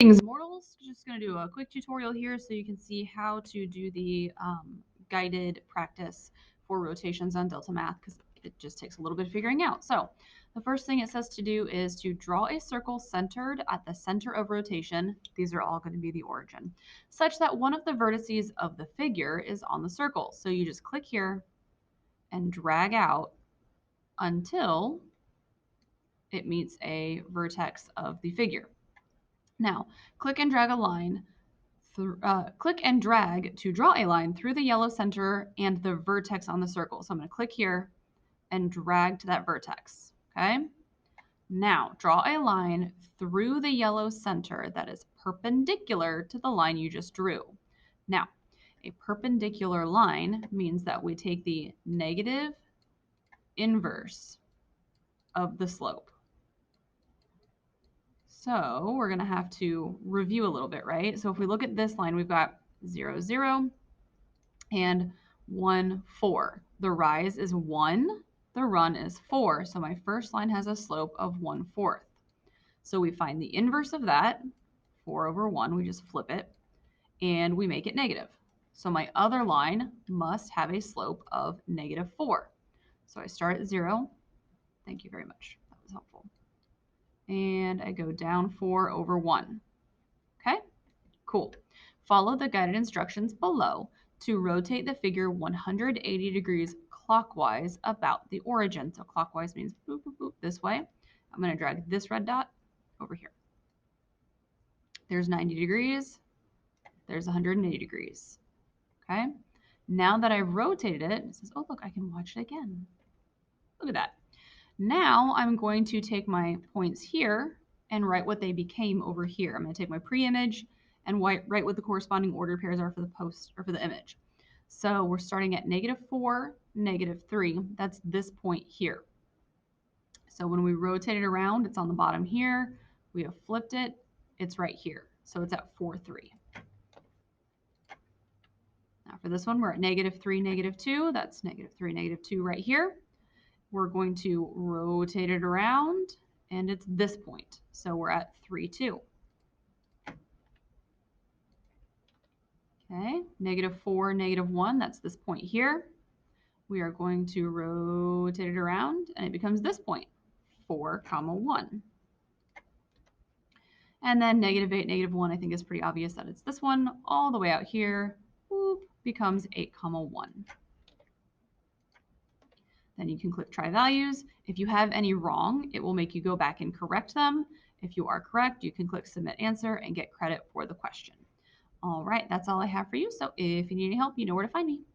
Greetings, mortals. Just going to do a quick tutorial here so you can see how to do the guided practice for rotations on Delta Math, because it just takes a little bit of figuring out. So the first thing it says to do is to draw a circle centered at the center of rotation. These are all going to be the origin, such that one of the vertices of the figure is on the circle. So you just click here and drag out until it meets a vertex of the figure. Now, click and drag a line. Click and drag to draw a line through the yellow center and the vertex on the circle. So I'm going to click here and drag to that vertex. Okay. Now, draw a line through the yellow center that is perpendicular to the line you just drew. Now, a perpendicular line means that we take the negative inverse of the slope. So we're going to have to review a little bit, right? So if we look at this line, we've got 0, 0, and 1, 4. The rise is 1, the run is 4. So my first line has a slope of 1/4. So we find the inverse of that, 4 over 1, we just flip it, and we make it negative. So my other line must have a slope of -4. So I start at 0. Thank you very much. That was helpful. And I go down 4 over 1. Okay, cool. Follow the guided instructions below to rotate the figure 180 degrees clockwise about the origin. So clockwise means boop, boop, boop, this way. I'm going to drag this red dot over here. There's 90 degrees. There's 180 degrees. Okay. Now that I've rotated it, it says, oh, look, I can watch it again. Look at that. Now I'm going to take my points here and write what they became over here. I'm going to take my pre-image and write what the corresponding order pairs are for the post or for the image. So we're starting at -4, -3. That's this point here. So when we rotate it around, it's on the bottom here. We have flipped it. It's right here. So it's at 4, 3. Now for this one, we're at -3, -2. That's -3, -2 right here. We're going to rotate it around, and it's this point. So we're at 3, 2. Okay, -4, -1, that's this point here. We are going to rotate it around, and it becomes this point, 4, 1. And then -8, -1, I think is pretty obvious that it's this one, all the way out here, whoop, becomes 8, 1. Then you can click try values. If you have any wrong, it will make you go back and correct them. If you are correct, you can click submit answer and get credit for the question. All right, that's all I have for you. So if you need any help, you know where to find me.